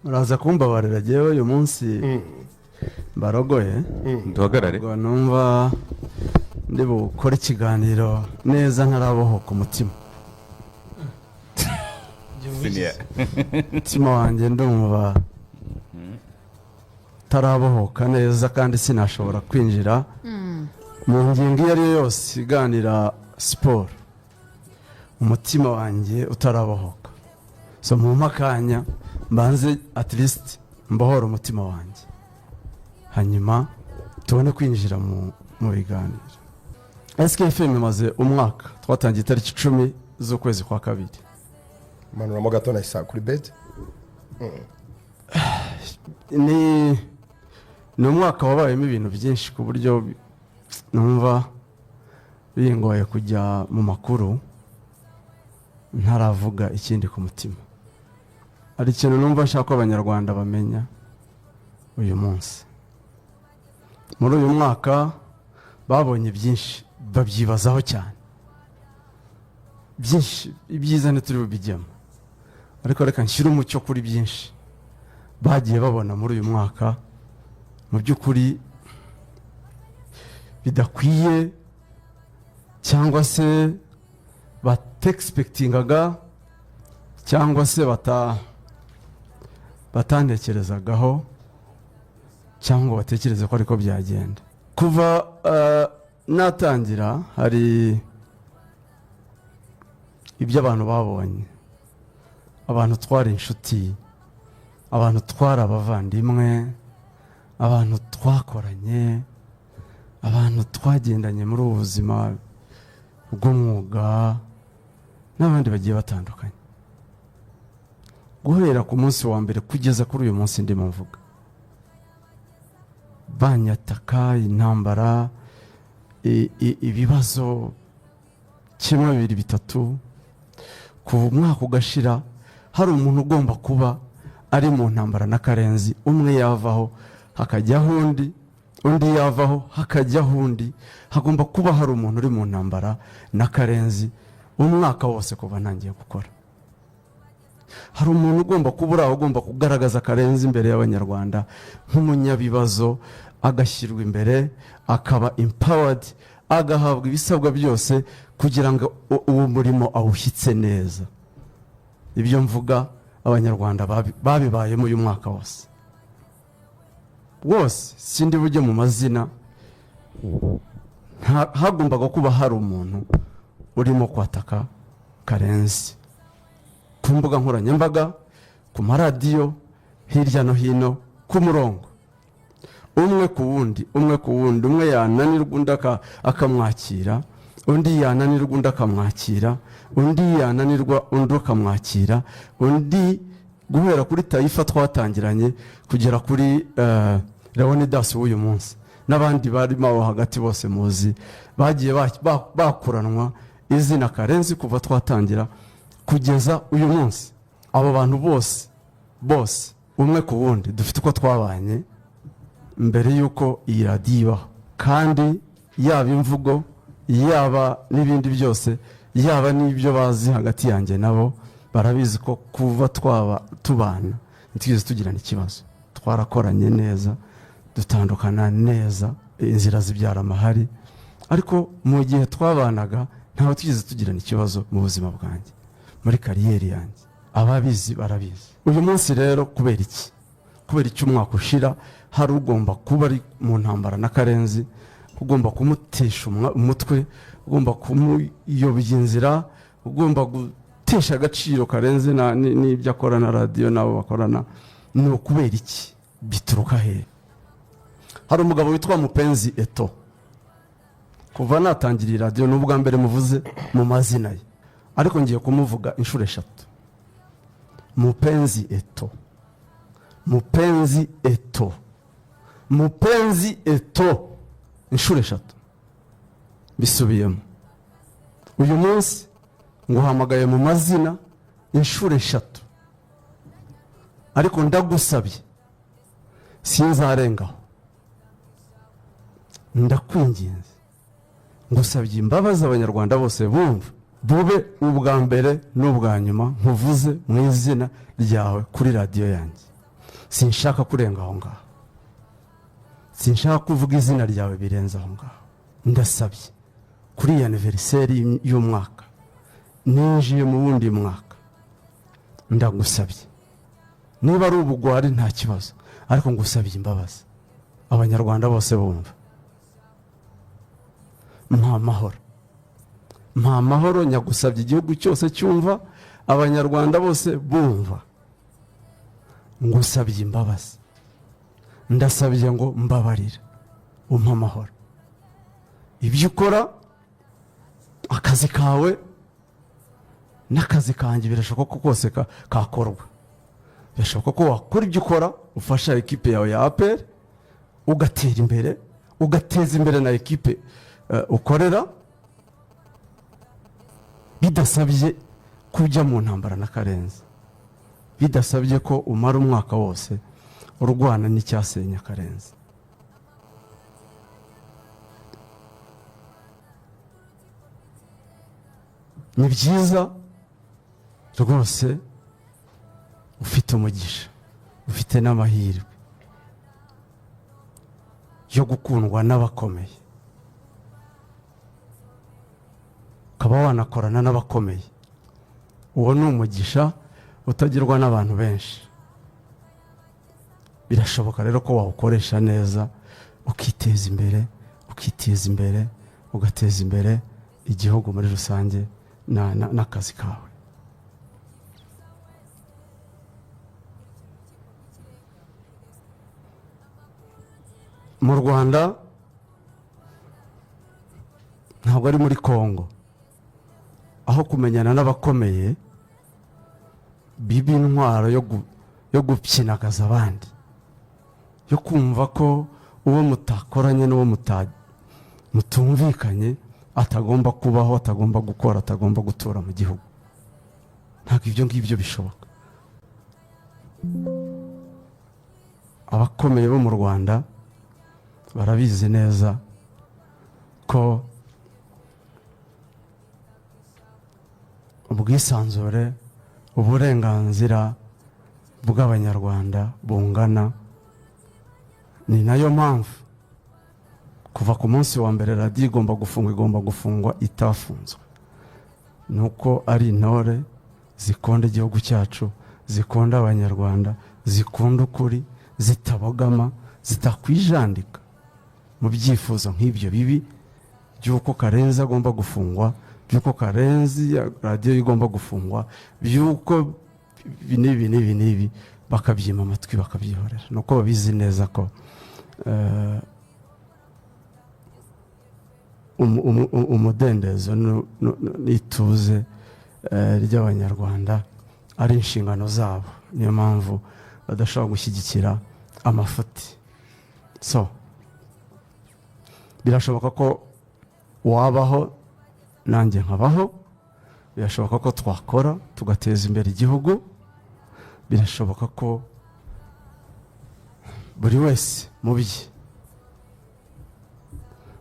Uraza kumbabarira jewe uyu munsi barogoye duhagarare ngo numva ndi bukora ikiganiro neza nkaraboho ku mutima. Mutima wanjye ndumva tarabohoka neza kandi sinashobora kwinjira mu ngingo iyo ari yo yose iganira siporo umutima wanjye utarabohoka. So mu makanya mbanze at least mbohora umutima wanjye hanyuma tubone kwinjira mu biganiro. SKFM maze umwaka twatangiye itariki 10 z'ukwezi kwa kabiri. Manura mo gato na isa kuri bed. Ni umwaka wabayemo ibintu byinshi ku buryo numva bingoye kujya mu makuru ntaravuga ikindi ku mutima. Ari ikintu numva nshaka abanyarwanda bamenya uyu munsi. Muri uyu mwaka babonye byinshi babyibazaho cyane. Byinshi ibyiza ntituri bubijyemo. Ariko reka nshyire umucyo kuri byinshi bagiye babona muri uyu mwaka mu by'ukuri bidakwiye cyangwa se batexpectingaga cyangwa se batantekerezagaho cyangwa batekereze ko ariko byagenda. Kuva natangira hari ibyo abantu babonye, abantu twari inshuti, abantu twari abavandimwe, abantu twakoranye, abantu twagendanye muri ubu buzima bw'umwuga n'abandi bagiye batandukanye. Guhera ku munsi wa mbere kugeza kuri uyu munsi ndimo mvuga, banyataka, intambara, ibibazo kimwe bibiri bitatu, kuva umwaka ugashira hari umuntu ugomba kuba ari mu ntambara na Karenzi. Umwe yavaho hakajyaho undi, undi yavaho hakajyaho undi. Hagomba kuba hari umuntu uri mu ntambara na Karenzi umwaka wose kuva ntangiye gukora. Hari umuntu ugomba kubura, ugomba kugaragaza Karenzi imbere y'abanyarwanda nk'umunyabibazo, agashyirwa imbere, akaba empowered, agahabwa ibisabwa byose kugira ngo uwo murimo awushyitse neza. Ibyo mvuga abanyarwanda babibayemo uyu mwaka wose. Sindi bujye mu mazina, hagombaga kuba hari umuntu urimo kwataka Karenzi ku mbuga nkoranyambaga, ku maradiyo, hirya no hino, ku murongo, umwe ku wundi. Umwe yananirwa undi akamwakira, undi yananirwa undi akamwakira, undi yananirwa undi akamwakira, undi guhera kuri Taifa twatangiranye kugera kuri Leonidas w'uyu munsi n'abandi barimo aho hagati bose muzi bagiye bakuranwa izina Karenzi kuva twatangira kugeza uyu munsi. Abo bantu bose umwe ku wundi dufite uko twabanye mbere yuko iyi radiyo ibaho, kandi yaba imvugo, yaba n'ibindi byose, yaba n'ibyo bazi hagati yanjye nabo barabizi ko kuva tubana ntitugeze tugirana ikibazo. Twarakoranye neza, dutandukana neza, inzira zibyara amahari, ariko mu gihe twabanaga ntaho tugeze tugirana ikibazo mu buzima bwanjye, muri kariyeri yanjye. Ababizi barabizi. Uyu munsi rero kubera iki umwaka ushira hari ugomba kuba ari mu ntambara na Karenzi, ugomba kumutesha umutwe, ugomba kumuyobya inzira, ugomba gutesha agaciro Karenzi n'ibyo akora na radiyo nabo bakorana. Ni ukubera iki? Bituruka he? Hari umugabo witwa Mupenzi Eto. Kuva natangiriye radiyo n'ubwa mbere muvuze mu mazina ye, ariko ngiye kumuvuga inshuro 3. Mupenzi Eto, Mupenzi Eto, Mupenzi Eto, inshuro 3 bisubiyemo. Uyu munsi nguhamagaye mu mazina inshuro 3, ariko ndagusabye sinzarengaho. Ndakwinginze, ngusabye imbabazi abanyarwanda bose bumva, bube ubwa mbere n'ubwa nyuma nkuvuze mu izina ryawe kuri radiyo yanjye. sinshaka kurenga aho ngaho, sinshaka kuvuga izina ryawe birenze aho ngaho. Ndasabye kuri iyi anniversaire y'umwaka, ninjiye mu wundi mwaka, ndagusabye niba ari ubugwari nta kibazo, ariko ngusabye imbabazi. Abanyarwanda bose bumva, mpa mahoro, nyagusabye igihugu cyose cyumva, abanyarwanda bose bumva, ngusabye imbabazi, ndasabye ngo mbabarira, umpa amahoro. Ibyo ukora, akazi kawe n'akazi kanjye birashoboka ko kose kakorwa. Birashoboka ko wakora ibyo ukora, ufasha ekipe yawe ya APR, ugatera imbere, ugateza imbere na ekipe ukorera, bidasabye kujya mu ntambara na Karenzi, bidasabye ko umara umwaka wose urwana n'icyasenya Karenzi. Ni byiza rwose, ufite umugisha, ufite n'amahirwe yo gukundwa n'abakomeye, ukaba wanakorana n'abakomeye. Uwo ni umugisha utagirwa n'abantu benshi. Birashoboka rero ko wawukoresha neza, ukiteza imbere, ugateza imbere igihugu muri rusange n'akazi kawe. Mu Rwanda ntabwo ari muri Kongo, aho kumenyana n'abakomeye biba intwaro yo gupyinagaza abandi, yo kumva ko uwo mutakoranye n'uwo mutumvikanye atagomba kubaho, atagomba gukora, atagomba gutura mu gihugu. Ntabwo ibyo ngibyo bishoboka. Abakomeye bo mu Rwanda barabizi neza ko ubwisanzure, uburenganzira bw'abanyarwanda bungana. Ni nayo mpamvu kuva ku munsi wa mbere radiyo igomba gufungwa itafunzwe. Nuko ari intore zikunda igihugu cyacu, zikunda abanyarwanda, zikunda ukuri, zitabogama, zitakwijandika mu byifuzo nk'ibyo bibi by'uko Karenzi agomba gufungwa, by'uko Karenzi radiyo igomba gufungwa, by'uko n'ibi bakabyima amatwi bakabyihorera. Nuko babizi neza ko umudendezo n'ituze ry'abanyarwanda ari inshingano zabo. Niyo mpamvu badashobora gushyigikira amafuti. So birashoboka ko wabaho nanjye nkabaho, birashoboka ko twakora tugateza imbere igihugu, birashoboka ko buri wese mu bye.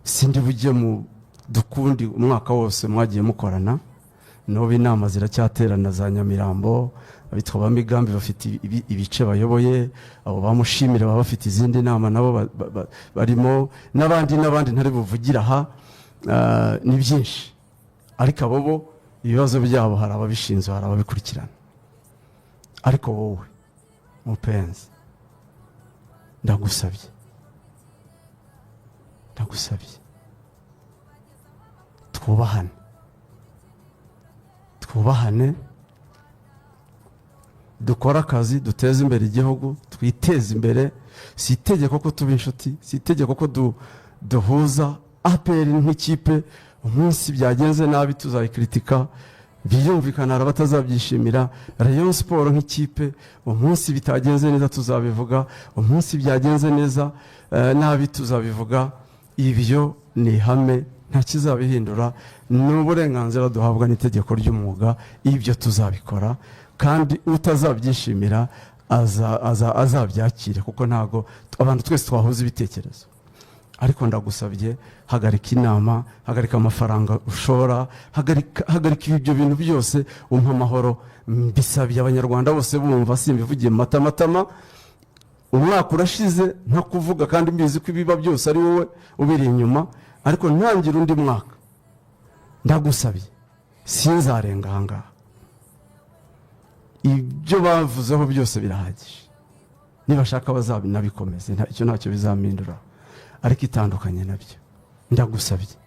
Sindi bujye mu dukundi umwaka wose mwagiye mukorana, n'ubu inama ziracyaterana za Nyamirambo, abitwa ba Migambi bafite ibice bayoboye, abo bamushimira baba bafite izindi nama nabo barimo, n'abandi ntari buvugira aha. Ni byinshi, ariko abo bo ibibazo byabo hari ababishinzwe, hari ababikurikirana. Ariko wowe mupenzi, ndagusabye twubahane, dukora akazi, duteze imbere igihugu, twiteze imbere. Si itegeko ko tuba inshuti, si itegeko ko duhuza APR nk'ikipe. Umunsi byagenze nabi tuzayikritika, birumvikana hari abatazabyishimira. Rayon Sport nk'ikipe, umunsi bitagenze neza tuzabivuga, umunsi byagenze neza nabi tuzabivuga. Ibyo ni ihame, nta kizabihindura. N'uburenganzira duhabwa n'itegeko ry'umwuga, ibyo tuzabikora, kandi utazabyishimira azabyakire, kuko ntago abantu twese twahuza ibitekerezo. Ariko ndagusabye, hagarika inama, hagarika amafaranga ushora, hagarika ibyo bintu byose, umpa amahoro. Mbisabye abanyarwanda bose bumva, simbivugiye matama, umwaka urashize nta kuvuga kandi mbizi ko ibiba byose ari wowe ubiri inyuma, ariko ntangira undi mwaka ndagusabye sinzarenga aha ngaha. Ibyo bavuzeho byose birahagije, nibashaka bazabinabikomeze, icyo ntacyo bizampindura, ariko itandukanye nabyo ndagusabye.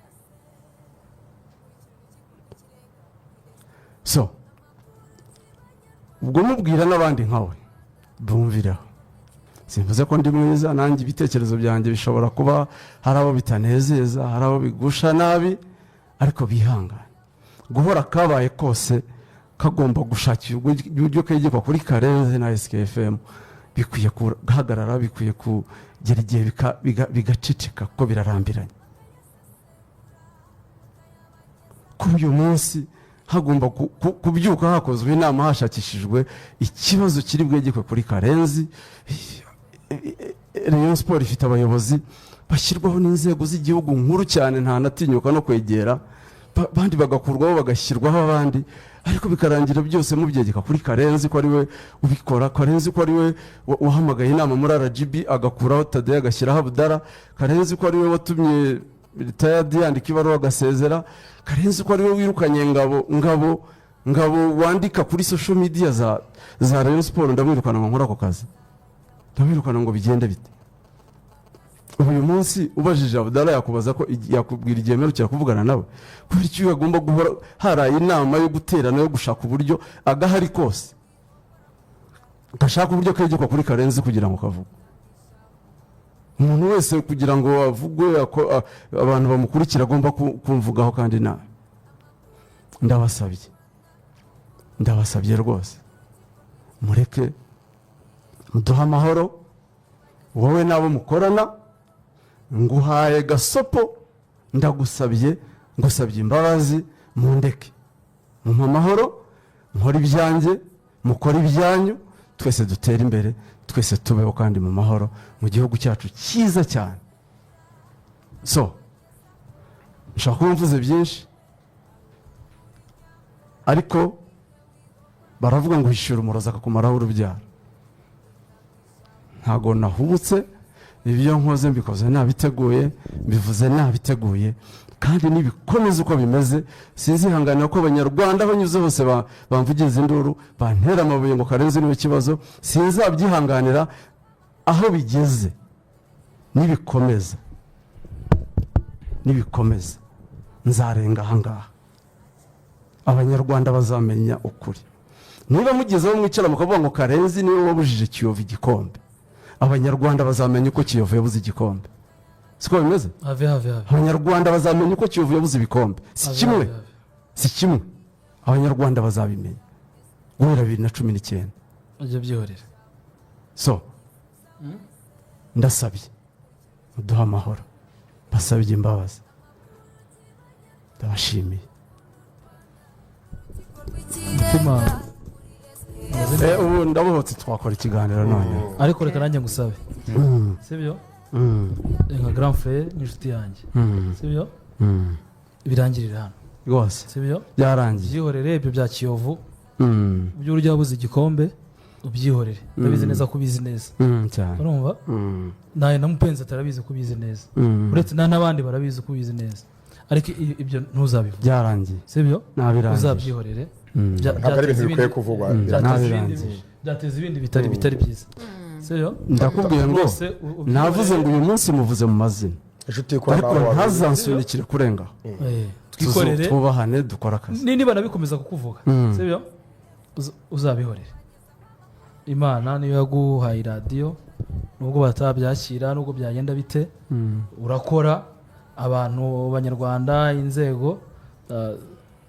So ubwo mubwira n'abandi nkawe bumviraho. Simvuze ko ndi mwiza, nanjye ibitekerezo byanjye bishobora kuba hari abo bitanezeza, hari abo bigusha nabi, ariko bihangane. Guhora kabaye kose kagomba gushakira uburyo kegekwa kuri Karenzi na SKFM, bikwiye guhagarara, bikwiye kugera igihe bigaceceka ko birarambiranye. Kuri uyu munsi hagomba kubyuka hakozwe inama, hashakishijwe ikibazo kiri bwegekwe kuri Karenzi. Rayon Sport ifite abayobozi bashyirwaho n'inzego z'igihugu nkuru cyane, nta natinyuka no kwegera, bandi bagakurwaho bagashyirwaho abandi, ariko bikarangira byose mubyegeka kuri Karenzi ko ari we ubikora. Karenzi ko ari we wahamagaye inama muri RGB agakuraho Tade agashyiraho Abdara. Karenzi ko ari we watumye retired yandika ibaruwa agasezera. Karenzi ko ari we wirukanye ngabo wandika kuri social media za Rayon Sport, ndamwirukana ngo nkora ako kazi, ndamwirukana ngo bigende bite. Uyu munsi ubajije Abdala yakubaza ko yakubwira igihe mperukira kuvugana nawe, kubera icyo agomba guhora haraye inama yo guterana yo gushaka uburyo agahari kose gashaka uburyo kegekwa kuri Karenzi kugira ngo kavuge. Umuntu wese kugira ngo avugwe abantu bamukurikira agomba kumvugaho kandi nawe. Ndabasabye rwose mureke muduha amahoro, wowe nabo mukorana. Nguhaye gasopo, ndagusabye, ngusabye imbabazi, mundeke mumpa amahoro, nkora ibyanjye, mukora ibyanyu, twese dutera imbere, twese tubeho kandi mu mahoro mu gihugu cyacu cyiza cyane. So nshaka kuba mvuze byinshi, ariko baravuga ngo hishyura umurozi akakumaraho urubyaro. Ntago nahubutse, ibyo nkoze mbikoze nabiteguye, mbivuze nabiteguye, kandi nibikomeza uko bimeze. Sinzihanganira ko abanyarwanda banyuze hose bamvugiza induru, bantera amabuye ngo Karenzi niwe kibazo. Sinzabyihanganira aho bigeze. Nibikomeza nzarenga aha ngaha, abanyarwanda bazamenya ukuri. Niba mugezeho mwicara mukavuga ngo Karenzi niwe wabujije Kiyovu igikombe, abanyarwanda bazamenya uko Kiyovu yabuze igikombe. Siko bimeze? Abanyarwanda bazamenya uko Kiyovu yabuze ibikombe. Si kimwe. Abanyarwanda bazabimenya guhera 2019. Ajya byihorera. So ndasabye muduha amahoro, basabye imbabazi, ndabashimiye. Ubu ndabohotse twakora ikiganiro none, ariko reka nanjye ngusabe, sibyo? Nka grand frère n'inshuti yanjye, sibyo? Birangirira hano rwose, sibyo? Byarangiye. Byihorere ibyo bya Kiyovu, ibyo urya wabuze igikombe ubyihorere. Ndabizi neza ko ubizi neza cyane, urumva? Naye namupenze atarabizi ko ubizi neza, uretse n'abandi barabizi ko ubizi neza, ariko ibyo ntuzabivuga. Byarangiye, sibyo? Nabirangiye. Uzabyihorere. Ntabwo ari ibintu bikwiye kuvugwa. Byateza ibindi bitari byiza, sibyo? Ndakubwiye ngo navuze ngo uyu munsi muvuze mu mazina, ariko ntazansunikire kurengaho. Twikorere, twubahane, dukora akazi. Niba nabikomeza kukuvuga, sibyo? Uzabihorere. Imana niyo yaguhaye radio, nubwo batabyakira, nubwo byagenda bite, urakora. Abantu b'Abanyarwanda, inzego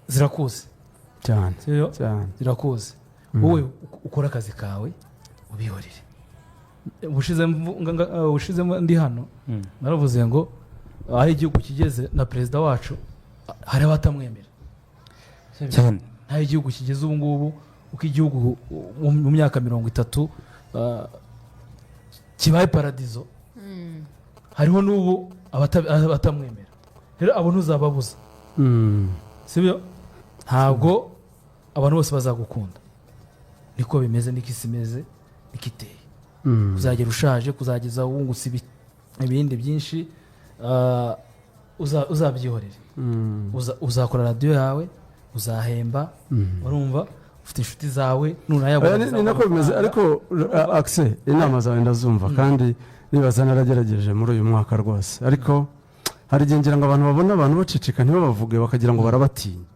zirakuze cyane, sibyo? Zirakuze. Wowe ukora akazi kawe ubihorere. Ubushize ndi hano naravuze ngo aho igihugu kigeze na perezida wacu hari abatamwemera cyane. Nta igihugu kigeze ubu ngubu uko igihugu mu myaka 30 kibaye paradizo, hariho n'ubu abatamwemera. Rero abo ntuzababuza, sibyo? Ntabwo abantu bose bazagukunda. Niko bimeze, niko isi imeze, niko iteye. kuzagera ushaje kuzageza wungutse ibindi byinshi uzabyihorere uzakora radiyo yawe uzahemba urumva ufite inshuti zawe ni nako bimeze ariko akise inama zawe ndazumva kandi nibaza naragerageje muri uyu mwaka rwose ariko hari igihe ngira ngo abantu babona abantu bacicika ntibabavuge bakagira ngo barabatinya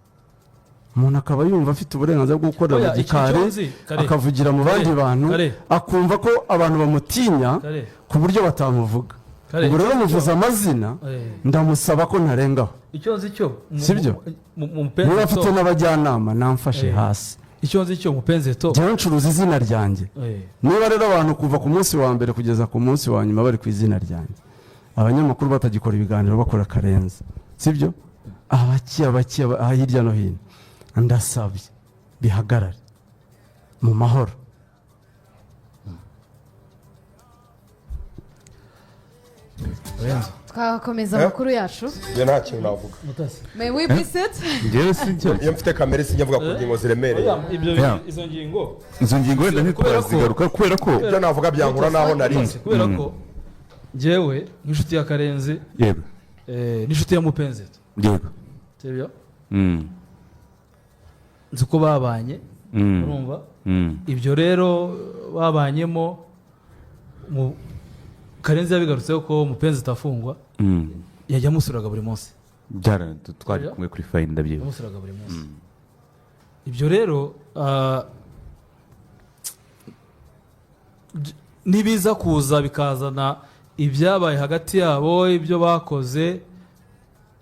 umuntu akaba yumva afite uburenganzira bwo gukorera mu gikari akavugira mu bandi bantu akumva ko abantu bamutinya ku buryo batamuvuga ubwo rero muvuze amazina ndamusaba ko ntarengaho icyo nzi cyo sibyo niba afite n'abajyanama namfashe hasi icyo nzi cyo mupenzeto njyewe ncuruza izina ryanjye niba rero abantu kuva ku munsi wa mbere kugeza ku munsi wa nyuma bari ku izina ryanjye abanyamakuru batagikora ibiganiro bakora karenze sibyo abaki hirya no hino ndasabye bihagarare mu mahoro twakomeza amakuru yacu njye nta kintu navuga may we be set iyo mfite kamere sinjya mvuga ku ngingo ziremereye izo ngingo wenda ntitwazigaruka kubera ko ibyo navuga byankura naho narinze kubera ko njyewe nk'inshuti ya karenzi yego n'inshuti ya mupenzeto yego sibyo nzi ko babanye urumva ibyo rero babanyemo karenzi yabigarutseho ko mupenzeto afungwa yajya amusuraga buri munsi twari kumwe kuri fayini ndabyibuka amusuraga buri munsi ibyo rero nibiza kuza bikazana ibyabaye hagati yabo ibyo bakoze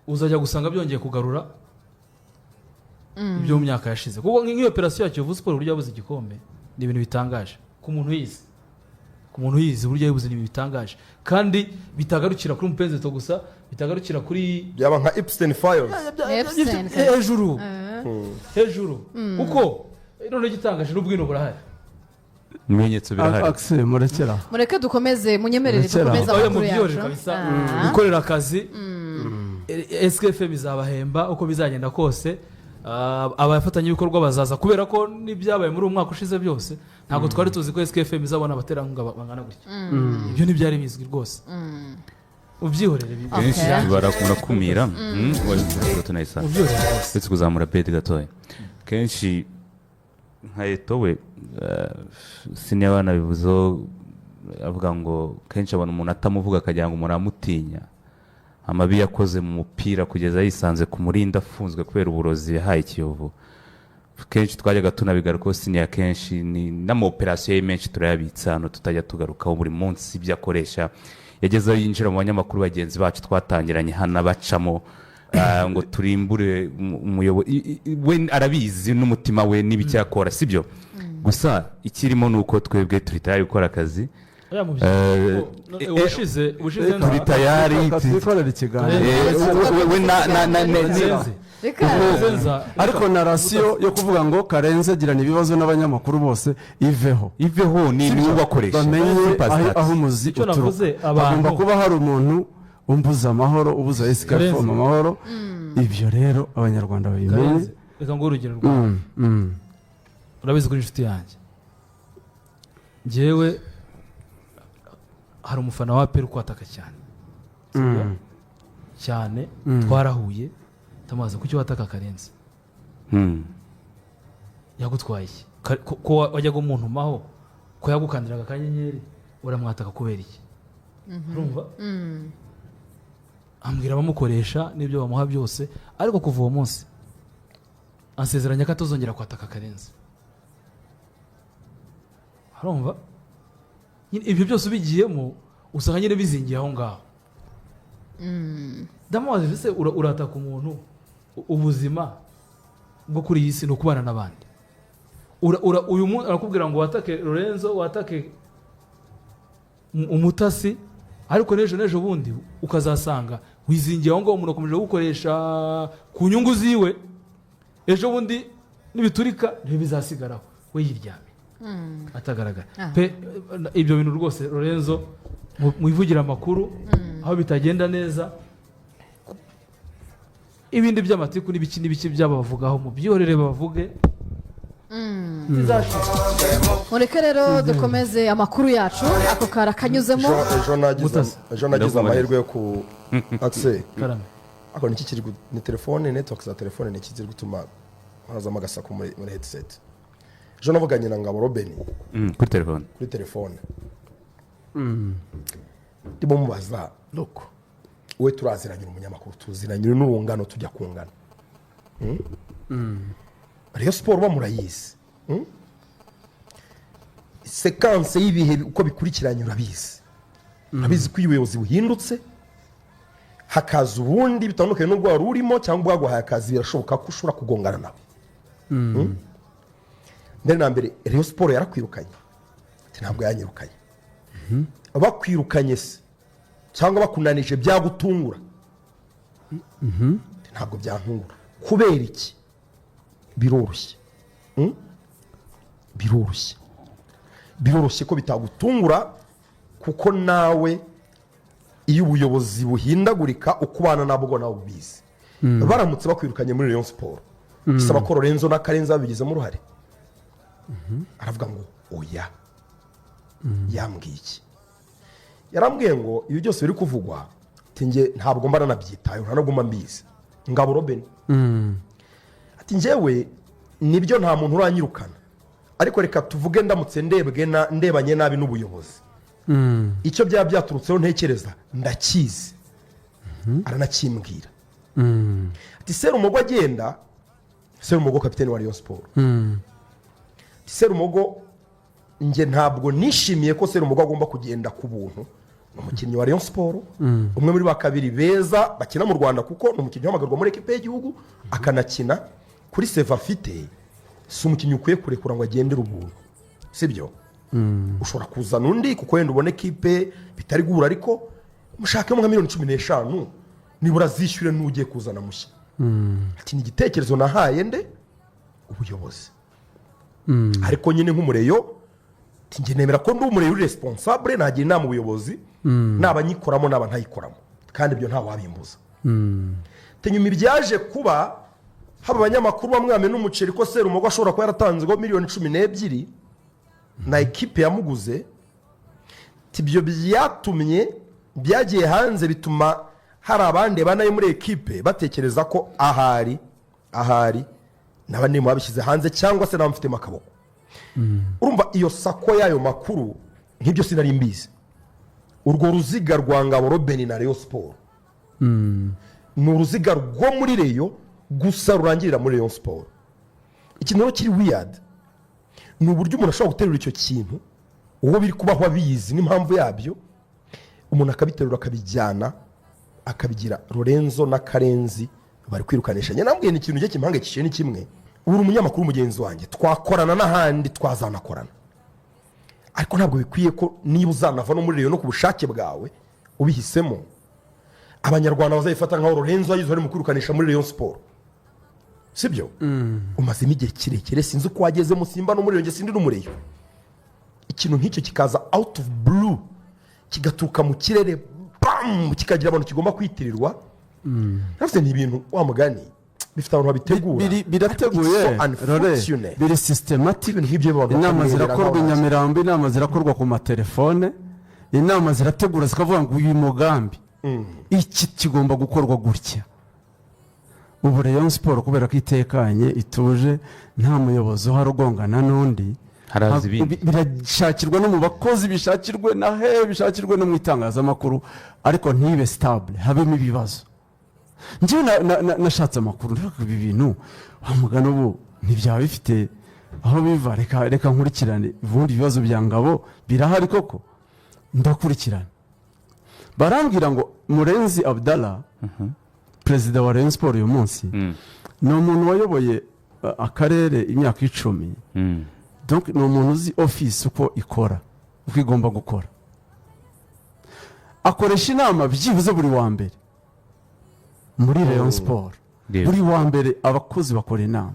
uzajya gusanga byongeye kugarura ibyo mu myaka yashize kuko nk'iyo operasiyo ya Kiyovu Sport uburyo yabuze igikombe ni ibintu bitangaje ku muntu yize uburyo yabuze ni ibintu bitangaje kandi bitagarukira kuri mupenzeto gusa bitagarukira kuri byaba nka Epstein Files hejuru kuko none gitangaje n'ubwino burahari ibimenyetso birahari akise murekera mureke dukomeze munyemerere dukomeze amakuru yacu gukorera akazi SKFM izabahemba uko bizagenda kose abafatanyabikorwa bazaza kubera ko n'ibyabaye muri uyu mwaka ushize byose ntabwo twari tuzi ko SKFM izabona abaterankunga bangana gutya ibyo ntibyari bizwi rwose ubyihorere benshi barakunda kumira ndetse kuzamura beti gatoya kenshi nka Eto we siniya abana bivuzeho avuga ngo kenshi abona umuntu atamuvuga akagira ngo umuntu amutinya amabi yakoze mu mupira kugeza yisanze ku murinda afunzwe kubera uburozi yahaye Kiyovu kenshi twajyaga tunabigarukaho siniya kenshi n'amaoperasiyo ye menshi turayabitsa hano tutajya tugarukaho buri munsi ibyo akoresha yagezeho yinjira mu banyamakuru bagenzi bacu twatangiranye hano bacamo ngo turimbure umuyobozi we arabizi n'umutima we n'ibicyakora sibyo gusa ikirimo nuko twebwe turi tayari gukora akazi turi tayari twikorera ikiganiro ariko narasiyo yo kuvuga ngo karenze girana ibibazo n'abanyamakuru bose iveho ni ubakoresha bamenye aho umuzi uturuka hagomba kuba hari umuntu umbuza amahoro ubuza SKFM amahoro ibyo rero abanyarwanda babimenye reka ngo urugero rwawe urabizi kuri inshuti yanjye njyewe hari umufana wa Peru kwataka cyane cyane twarahuye tamaze kuki wataka karenze yagutwaye ko wajyaga umuntu maho ko yagukandiraga akanyenyeri uramwataka kubera iki urumva ambwira abamukoresha n'ibyo bamuha byose ariko kuva uwo munsi ansezeranya ko atazongera kwataka karenze urumva ibyo byose ubigiyemo usanga nyine bizingiye aho ngaho ndamubaza ese urataka umuntu ubuzima bwo kuri iyi si ni ukubana n'abandi uyu muntu arakubwira ngo watake Lorenzo watake umutasi ariko n'ejo bundi ukazasanga wizingiye aho ngaho umuntu akomeje gukoresha ku nyungu ziwe ejo bundi nibiturika ntibizasigaraho we yiryamye atagaragara pe ibyo bintu rwose Lorenzo mwivugira amakuru aho bitagenda neza ibindi by'amatiku n'ibiki by'abavugaho mu byorere bavuge mureke rero dukomeze amakuru yacu ako kara kanyuzemo ejo nagize amahirwe yo ku akise Karame. ako niki kiri ni telefone network za telefone niki ziri gutuma hazamo agasaku muri headset ejo navuganye na Ngabo Robin kuri telefone ndimo mubaza look we turaziranye umunyamakuru tuziranye n'urungano tujya kungana Rayon Sport bamurayizi sekanse y'ibihe uko bikurikiranye urabizi ko ubuyobozi buhindutse hakaza ubundi bitandukanye n'ubwo wari urimo cyangwa bwaguhaye akazi birashoboka ko ushobora kugongana nawe mbere na mbere Rayon Sport yarakwirukanye ntabwo yanyirukanye bakwirukanye se cyangwa bakunanije byagutungura ntabwo byantungura kubera iki biroroshye biroroshye ko bitagutungura kuko nawe iyo ubuyobozi buhindagurika ukubana nabwo nawe ubizi baramutse bakwirukanye muri Rayon Sport bisaba ko Lorenzo na Karenzi babigizemo uruhare aravuga ngo oya yambwiye iki yarambwiye ngo ibi byose biri kuvugwa nge ntabwo mba nanabyitayeho nta nubwo mba mbizi Ngabo Robin ati njyewe nibyo nta muntu uranyirukana ariko reka tuvuge ndamutse ndebanye nabi n'ubuyobozi icyo byaba byaturutseho ntekereza ndakizi aranakimbwira ati Serumogo agenda Serumogo kapiteni wa Rayon Sport Serumogo nge ntabwo nishimiye ko Serumogo agomba kugenda ku buntu umukinnyi wa Rayon Sport umwe muri bakabiri beza bakina mu Rwanda kuko n'umukinnyi w'amagarwa muri equipe y'igihugu akanakina kuri save afite si umukinnyi ukwiye kurekura ngo agendere ubuntu sibyo ushobora kuzana undi kuko wenda ubone equipe bitari guhura ariko mushakemo nka miliyoni 15 nibura zishyure n'ugiye kuzana mushya ati ni igitekerezo nahaye nde ubuyobozi ariko nyine nk'umureyo nge nemera ko ndi umureyo uri responsable nagira inama ubuyobozi n'abanyikoramo n'aba ntayikoramo kandi ibyo nta wabimbuza nyuma ibyaje kuba haba abanyamakuru bamwame n'umuceri ko Serumogo ashobora kuba yaratanzweho miliyoni 12 na ekipe yamuguze ibyo byatumye byagiye hanze bituma hari abandi banaye muri ekipe batekereza ko ahari n'abandi mu babishyize hanze cyangwa se n'abamufitemo akaboko urumva iyo sako y'ayo makuru nk'ibyo sinari mbizi urwo ruziga rwa Ngabo Robin na Rayon Sport ni uruziga rwo muri Rayon gusa rurangirira muri Rayon Sport ikintu kiri weird ni uburyo umuntu ashobora guterura icyo kintu uwo biri kubaho abizi n'impamvu yabyo umuntu akabiterura akabijyana akabigira Lorenzo na Karenzi bari kwirukanisha nyine nambwiye ikintu cye kimpangayikishije ni kimwe uri umunyamakuru mugenzi wanjye twakorana n'ahandi twazanakorana ariko ntabwo bikwiye ko niba uzanava no muri Rayon no ku bushake bwawe ubihisemo abanyarwanda bazayifata nkaho Lorenzo yizo ari mu kwirukanisha muri Rayon Sport sibyo umazemo igihe kirekire sinzi uko wagezemo simba no muri Rayon sindi n'umureyo ikintu nk'icyo kikaza out of blue kigaturuka mu kirere bam kikagira abantu kigomba kwitirirwa nafite ni ibintu wa mugani bifite abantu babitegura birateguye biri systematic inama zirakorwa i Nyamirambo inama zirakorwa ku matelefone inama zirategura zikavuga ngo uyu mugambi iki kigomba gukorwa gutya ubu Rayon Sport kubera ko itekanye ituje nta muyobozi uharugongana n'undi birashakirwa no mu bakozi bishakirwe na bishakirwe no mu itangazamakuru ariko ntibe stable habemo ibibazo njyewe nashatse amakuru ibi bintu wamugana ubu ntibyaba bifite aho biva reka nkurikirane ubundi ibibazo bya Ngabo birahari koko ndakurikirana barambwira ngo Murenzi Abdallah perezida wa Rayon Sport uyu munsi ni umuntu wayoboye akarere imyaka 10 donc ni umuntu uzi office uko ikora uko igomba gukora akoresha inama byibuze buri wa mbere muri Rayon Sport buri wa mbere abakozi bakora inama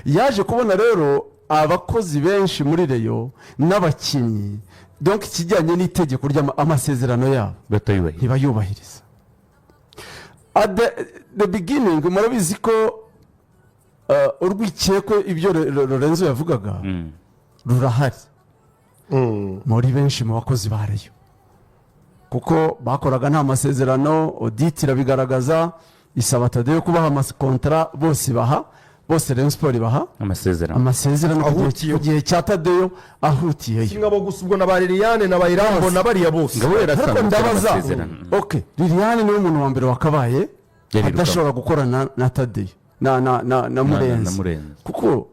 yaje kubona rero abakozi benshi muri Rayon n'abakinnyi donc kijyanye n'itegeko ry'amasezerano yabo ntibayubahiriza at the beginning murabizi ko urwikekwe ibyo Lorenzo yavugaga rurahari muri benshi mu bakozi ba Rayon kuko bakoraga nta masezerano audit irabigaragaza isaba Tadeyo kubaha amakontara bose Rayon Sport ibaha amasezerano ku gihe cya Tadeyo ahutiyeyo ngabo gusa ubwo na ba Liliane na ba Irambo na bariya bose ariko ndabaza okay Liliane niwe muntu wa mbere wakabaye adashobora gukorana na Tadeyo na Murenzi kuko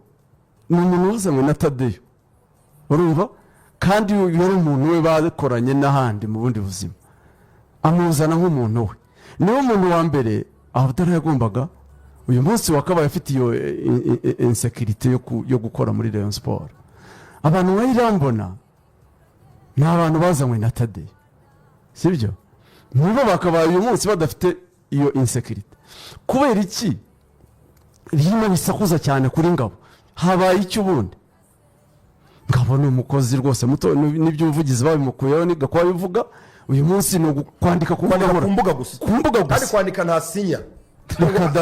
ni umuntu wazanywe na Tadeyo urumva kandi yari umuntu we bakoranye n'ahandi mu bundi buzima amuzana nk'umuntu we niwe muntu wa mbere Abdallah yagombaga uyu munsi wakabaye afite iyo insecurity yo gukora muri Rayon Sport abantu bayirambona ni abantu bazanywe na Tadeyo sibyo nibo bakabaye uyu munsi badafite iyo insecurity kubera iki ririmo bisakuza cyane kuri Ngabo habaye icyo ubundi Ngabo ni umukozi rwose muto n'iby'ubuvugizi babimukuyeho niga kwa bivuga uyu munsi ni kwandika ku mbuga gusa kandi kwandika nta sinya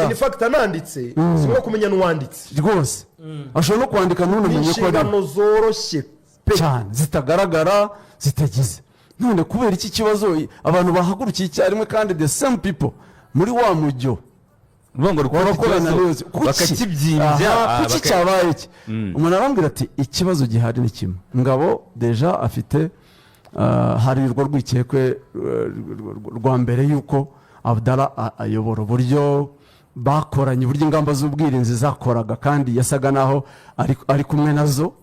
in fact ananditse simwe kumenya n'uwanditse rwose ashobora no kwandika ntumenye ko ari inshingano zoroshye cyane zitagaragara zitagize none kubera iki kibazo abantu bahagurukiye icyarimwe kandi the same people muri wa mujyo ngo bakorana neza bakakibyimbya kuki cyabaye iki umuntu arambwira ati ikibazo gihari ni kimwe Ngabo deja afite hari urwo rwikekwe rwa mbere yuko Abdallah ayobora uburyo bakoranye uburyo ingamba z'ubwirinzi zakoraga kandi yasaga naho ari kumwe nazo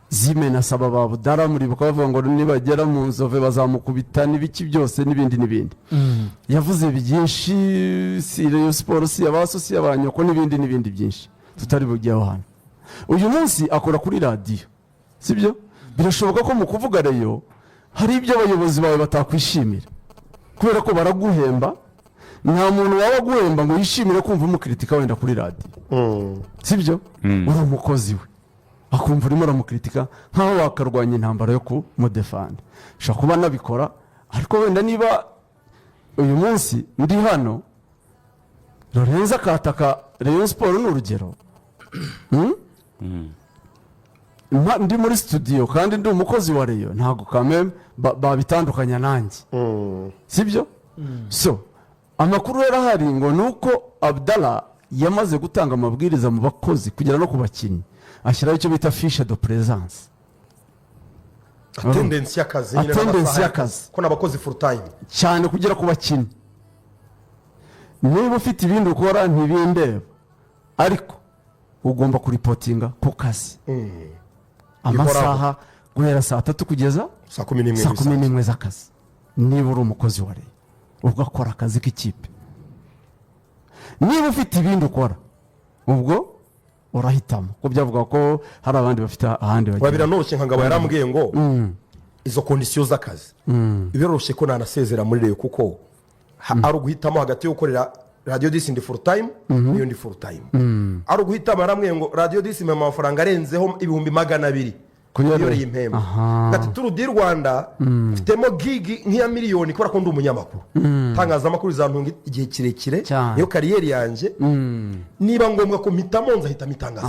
zimenasaba ba Abdallah muri bakavuga ngo nibagera mu nzove bazamukubita n'ibiki byose n'ibindi yavuze byinshi si Rayon Sport si abaso si abanyoko n'ibindi byinshi tutari bugiyeho hano uyu munsi akora kuri radio sibyo birashoboka ko mu kuvuga Rayon hari ibyo abayobozi bawe batakwishimira kubera ko baraguhemba nta muntu waba guhemba ngo yishimire kumva umukritika wenda kuri radio sibyo uri umukozi we akumva urimo uramukritika nkaho wakarwanya intambara yo kumudefanda ushobora kuba nabikora ariko wenda niba uyu munsi ndi hano Lorenzo akataka Rayon Sport ni urugero ndi muri studio kandi ndi umukozi wa Rayon ntago kameme babitandukanya nanjye sibyo so amakuru rero ahari ngo nuko Abdallah yamaze gutanga amabwiriza mu bakozi kugera no ku bakinnyi ashyiraho icyo bita fiche de présence attendance y'akazi ko n'abakozi full time cyane kugera ku bakinnyi niba ufite ibindi ukora ntibindeba ariko ugomba kuripotinga ku kazi amasaha guhera saa 3 kugeza saa 11 z'akazi niba uri umukozi wa Rayon ubwo akora akazi k'ikipe niba ufite ibindi ukora ubwo urahitamo ko byavuga ko hari abandi bafite ahandi bagira biranoroshye nka Ngabo yarambwiye ngo izo conditions z'akazi biroroshye ko nanasezera muri Rayon kuko ari uguhitamo hagati yo gukorera Radio 10 ndi full time niyo ndi full time ari uguhitamo yarambwiye ngo Radio 10 mu mafaranga arenzeho 200,000 kuyori impembe gati turu di Rwanda mfitemo gigi nk'iya miliyoni kubera ko ndi umunyamakuru tangaza amakuru zantunga igihe kirekire niyo kariyeri yanjye niba ngombwa ko mpitamo nzahita mitangaza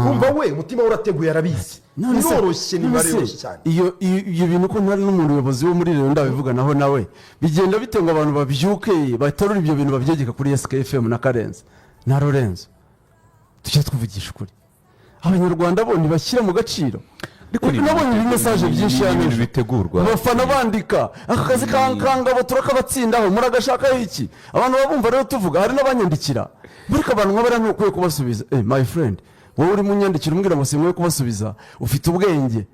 kumva we umutima urateguye arabizi noroshye ni bariyoroshye cyane iyo bintu ko ntari n'umuntu uyobozi wo muri Rayon ndabivuga naho nawe bigenda bitenga abantu babyuke baterura ibyo bintu babyegeka kuri SKFM na Karenzi na Lorenzo tujye twivugisha ukuri abanyarwanda bo ntibashyira mu gaciro nabonye ibimesaje byinshi y'ibintu bitegurwa abafana bandika aka kazi Ngabo turakabatsindaho muragashaka iki abantu babumva rero tuvuga hari n'abanyandikira burika abantu nk'abara ntukwiye kubasubiza my friend wowe uri munyandikira umbwira ngo simwe kubasubiza ufite ubwenge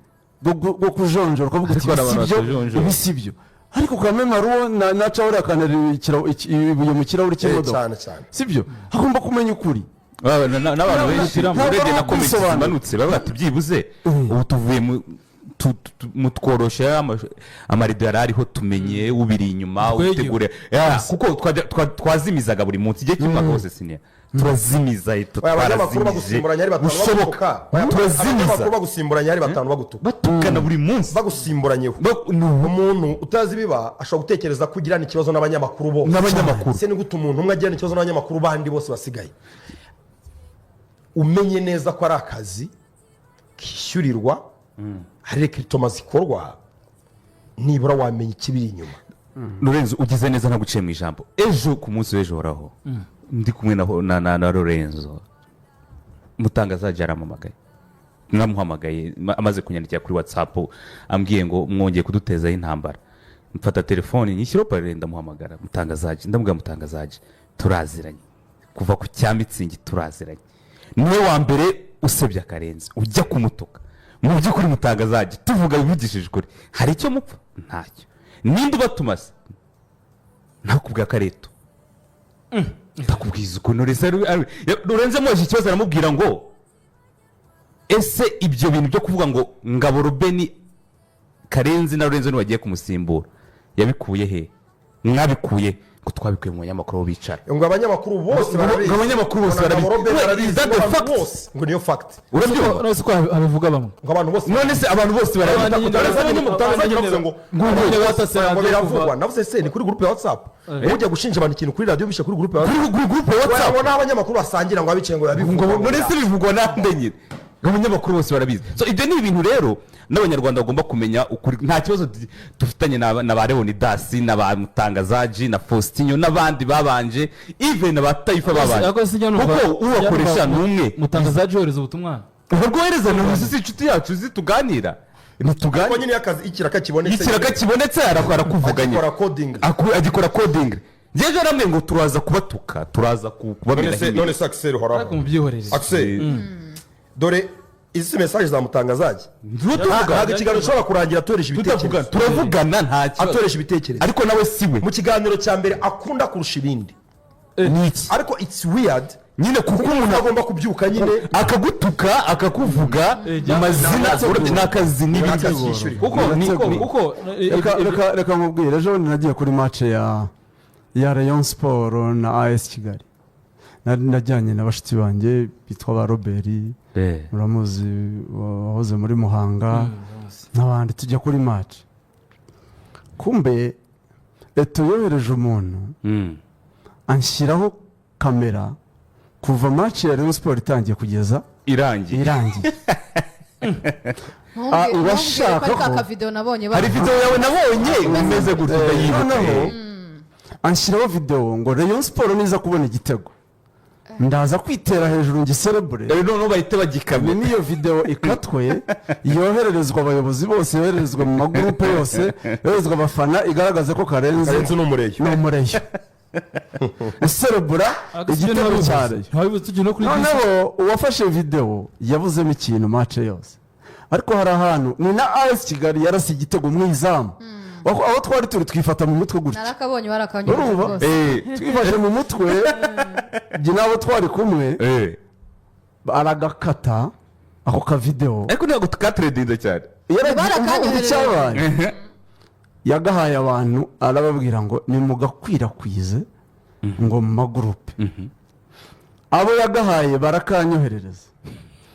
bwo kujonjora ukavuga ati ibisibyo ariko kameme ruwo naca uri akanera ibuye mu kirahuri cy'imodoka sibyo hagomba kumenya ukuri n'abantu benshi urebye na komite zimanutse baba bati byibuze ubu tuvuye mu tworoshya amarido yari ariho tumenye ubiri inyuma utegure kuko twazimizaga buri munsi igihe cy'umwaka wose sinia turazimiza abanyamakuru bagusimburanya ari batanu bagutuka abanyamakuru bagusimburanya ari batanu bagutuka batukana buri munsi bagusimburanyeho umuntu utazi biba ashobora gutekereza ko ugirana ikibazo n'abanyamakuru bo n'abanyamakuru se ni gute umuntu umwe agirana ikibazo n'abanyamakuru bandi bose basigaye umenye neza ko ari akazi kishyurirwa hari rekiritoma zikorwa nibura wamenya ikibiri inyuma. Lorenzo ugize neza ntaguciye mu ijambo ejo ku munsi w'ejo horaho ndi kumwe na Lorenzo Mutangazaji aramamagaye namuhamagaye amaze kunyandikira kuri WhatsApp ambwiye ngo mwongeye kudutezaho intambara mfata telefone nyishyiro pare ndamuhamagara Mutangazaji ndamubwira Mutangazaji turaziranye kuva ku cyamitsingi turaziranye niwe wa mbere usebya Karenzi ujya kumutuka mu by'ukuri Mutangazaji tuvuga bivugishije kuri hari icyo mupfa ntacyo ninde ubatumase ntakubwira Kareto ndakubwiza ukuntu Lorenzo mwaje ikibazo aramubwira ngo ese ibyo bintu byo kuvuga ngo Ngabo Rubeni Karenzi na Lorenzo nibagiye kumusimbura yabikuye he mwabikuye ngo twabikuye mu banyamakuru bicara ngo abanyamakuru bose barabizi ngo niyo fact urabyumva nose ko abivuga bamwe ngo abantu bose none se abantu bose barabizi ngo biravugwa navuze se ni kuri groupe ya WhatsApp ujya gushinja abantu ikintu kuri radio bisha kuri groupe ya WhatsApp ngo n'abanyamakuru basangira ngo abice ngo yabivuga none se bivugwa nande nyine abanyamakuru bose barabizi so ibyo ni ibintu rero n'abanyarwanda bagomba kumenya ukuri nta kibazo dufitanye na ba Leonidas na ba Mutangazaji na Faustinho n'abandi babanje even na Bataifa babanje kuko ubakoresha numwe Mutangazaji yohereza ubutumwa urwohereza no sisi inshuti yacu zituganira nituganira ko nyine yakazi ikiraka kibonetse arakuvuganye agikora coding Jeje ramwe ngo turaza kubatuka turaza kubamira none se Axel horaho ariko mubyihorereza Axel dore izi message za Mutangazaji ntabwo ikiganiro ushobora kurangira atoresha ibitekerezo turavugana nta kibazo atoresha ibitekerezo ariko nawe siwe mu kiganiro cya mbere akunda kurusha ibindi niki ariko it's weird nyine kuko umuntu agomba kubyuka nyine akagutuka akakuvuga amazina n'akazi n'ibindi kuko reka nkubwire ejo nagiye kuri match ya Rayon Sport na AS Kigali najyanye na bashitsi banjye bitwa ba Robert muramuzi wahoze muri Muhanga n'abandi tujya kuri match kumbe eto yohereje umuntu anshyiraho kamera kuva match ya Rayon Sport itangiye kugeza irangiye urashaka ko hari video yawe nabonye umeze gutya noneho anshyiraho video ngo Rayon Sport niza kubona igitego ndaza kwitera hejuru ngiserebure none bahite bagikamye niyo video ikatwe yohererezwa abayobozi bose yohererezwa mu magrupe yose yoherezwa abafana igaragaza ko Karenzi n'umureyo iserebura igitego cyane noneho uwafashe video yabuzemo ikintu match yose ariko hari ahantu ni na AS Kigali yarasi igitego mu izamu aho twari turi twifata mu mutwe gutya narakabonye barakanyura rwose twifashe mu mutwe njye nabo twari kumwe aragakata ako ka video ariko ntabwo tukatredinze cyane barakanyohereje yagahaye abantu arababwira ngo nimugakwirakwize ngo mu magrupe abo yagahaye barakanyoherereza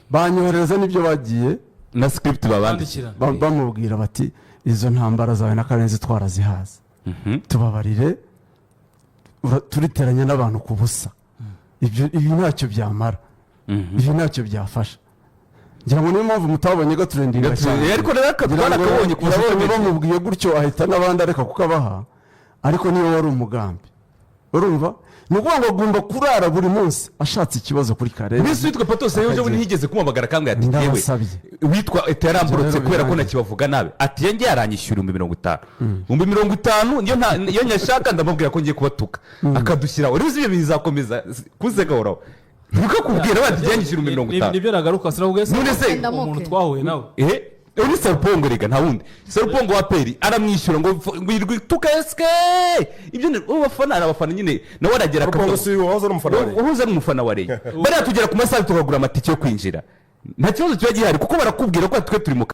banyohereza nibyo bagiye na script babandikira bamubwira bati izo ntambara zawe na Karenzi twarazihaza tubabarire turiteranya n'abantu ku busa ibi ntacyo byamara ibi ntacyo byafasha ngira ngo niyo mpamvu mutabonye gaturendinga cyane ariko narakabonye kubabonye bamubwiye gutyo ahita n'abandi areka kukabaha ariko niyo wari umugambi urumva nukuvuga ngo agomba kurara buri munsi ashatse ikibazo kuri Karenzi mbese witwa Patos yejo ntihigeze kumubagara kambwe ati yewe witwa etaramburutse kubera ko nakibavuga nabe ati yenge yaranyishyura 50 50 iyo nyashaka ndamubwira ko ngiye kubatuka akadushyira uri uzi ibyo bizakomeza kuzega horaho ntukakubwira bati yanyishyura 50 nibyo nagaruka siravuga none se umuntu twahuye nawe uri Sarupongo rega nta wundi Sarupongo wa Peri aramwishyura ngo tuka eske ibyo ni abafana nyine nawe aragera Sarupongo si wahoze n'umufana wa Rayon bari tugera ku masaha tukagura amatike yo kwinjira nta kibazo kiba gihari kuko barakubwira ko twe turi mu